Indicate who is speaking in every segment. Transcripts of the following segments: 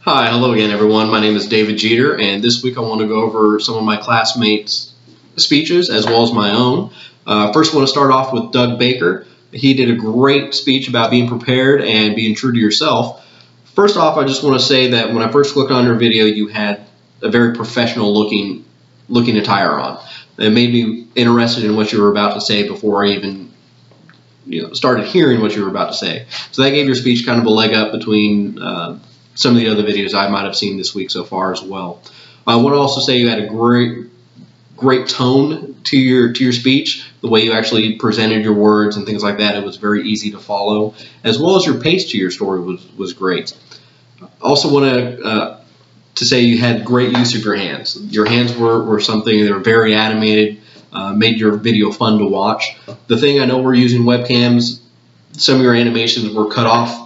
Speaker 1: Hi, hello again everyone. My name is David Jeter, and this week I want to go over some of my classmates' speeches as well as my own. First I want to start off with Doug Baker. He did a great speech about being prepared and being true to yourself. First off, I just want to say that when I first clicked on your video, you had a very professional looking attire on. It made me interested in what you were about to say before I even started hearing what you were about to say. So that gave your speech kind of a leg up between some of the other videos I might have seen this week so far as well. I want to also say you had a great tone to your speech. The way you actually presented your words and things like that, it was very easy to follow, as well as your pace to your story was great. Also want to say you had great use of your hands. Your hands were something, they were very animated, made your video fun to watch. The thing, I know we're using webcams, some of your animations were cut off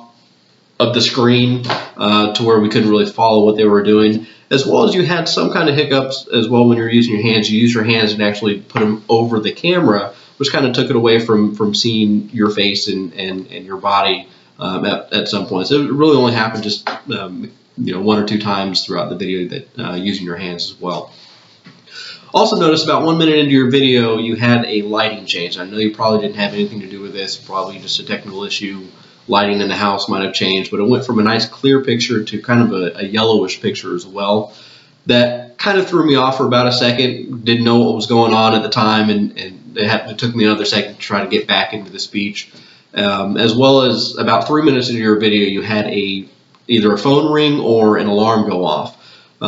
Speaker 1: of the screen to where we couldn't really follow what they were doing, as well as you had some kind of hiccups as well when you're using your hands. You use your hands and actually put them over the camera, which kind of took it away from seeing your face and your body at some points. It really only happened just one or two times throughout the video that using your hands as well. Also notice about 1 minute into your video you had a lighting change. I know you probably didn't have anything to do with this, probably just a technical issue. Lighting in the house might have changed, but it went from a nice clear picture to kind of a yellowish picture as well. That kind of threw me off for about a second. Didn't know what was going on at the time, and it took me another second to try to get back into the speech. As well as about 3 minutes into your video, you had either a phone ring or an alarm go off. It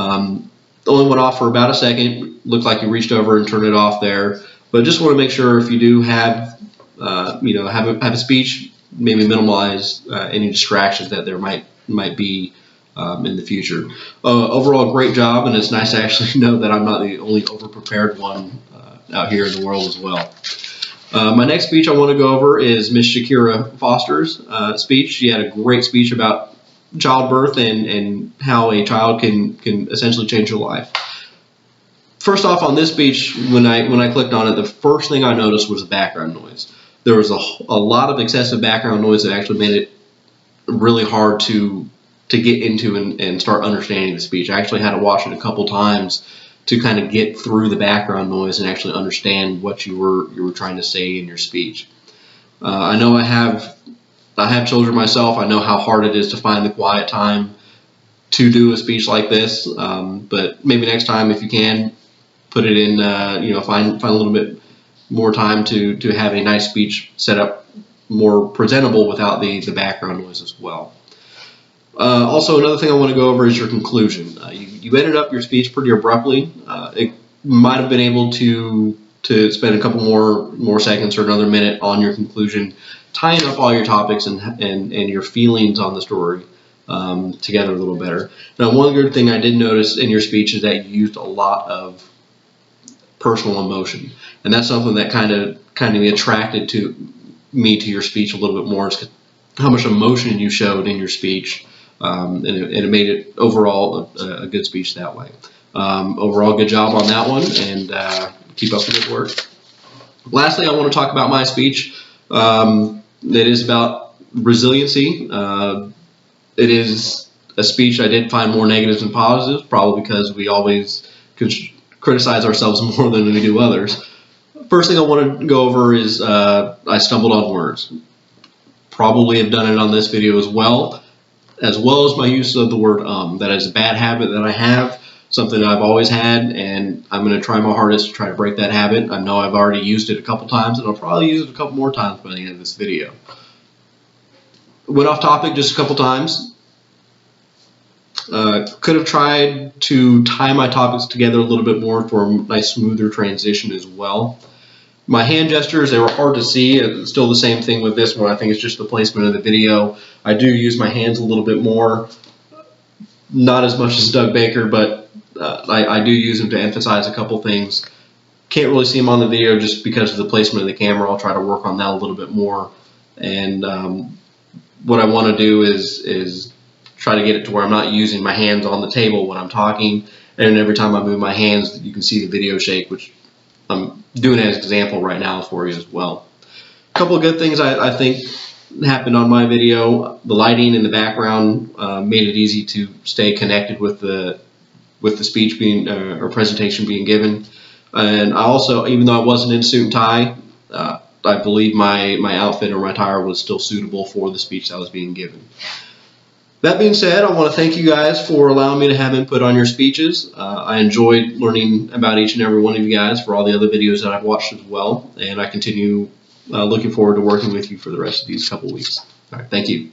Speaker 1: only went off for about a second. Looked like you reached over and turned it off there. But just want to make sure if you do have a speech, maybe minimize any distractions that there might be in the future. Overall, great job, and it's nice to actually know that I'm not the only over-prepared one out here in the world as well. My next speech I want to go over is Miss Shakera Foster's speech. She had a great speech about childbirth and how a child can essentially change your life. First off, on this speech, when I clicked on it, the first thing I noticed was the background noise. There was a lot of excessive background noise that actually made it really hard to get into and start understanding the speech. I actually had to watch it a couple times to kind of get through the background noise and actually understand what you were trying to say in your speech. I know I have children myself. I know how hard it is to find the quiet time to do a speech like this. But maybe next time, if you can, put it in. Find a little bit more time to have a nice speech set up more presentable without the background noise as well. Also, another thing I want to go over is your conclusion. You ended up your speech pretty abruptly. It might have been able to spend a couple more seconds or another minute on your conclusion, tying up all your topics and your feelings on the story together a little better. Now, one good thing I did notice in your speech is that you used a lot of personal emotion, and that's something that kind of attracted to your speech a little bit more, is how much emotion you showed in your speech, and it made it overall a good speech that way. Overall, good job on that one, and keep up the good work. Lastly, I want to talk about my speech. It is about resiliency. It is a speech I did find more negatives than positives, probably because we always criticize ourselves more than we do others. First thing I want to go over is I stumbled on words. Probably have done it on this video as well as my use of the word That is a bad habit that I have, something I've always had, and I'm going to try my hardest to try to break that habit. I know I've already used it a couple times, and I'll probably use it a couple more times by the end of this video. Went off topic just a couple times. Could have tried to tie my topics together a little bit more for a nice smoother transition as well. My hand gestures, they were hard to see. It's still the same thing with this one. I think it's just the placement of the video. I do use my hands a little bit more. Not as much as Doug Baker, but I do use them to emphasize a couple things. Can't really see them on the video just because of the placement of the camera. I'll try to work on that a little bit more. And what I want to do is try to get it to where I'm not using my hands on the table when I'm talking, and every time I move my hands you can see the video shake, which I'm doing as an example right now for you as well. A couple of good things I think happened on my video. The lighting in the background made it easy to stay connected with the speech being or presentation being given. And I also, even though I wasn't in suit and tie, I believe my outfit or my attire was still suitable for the speech that was being given. That being said, I want to thank you guys for allowing me to have input on your speeches. I enjoyed learning about each and every one of you guys for all the other videos that I've watched as well, and I continue looking forward to working with you for the rest of these couple weeks. All right, thank you.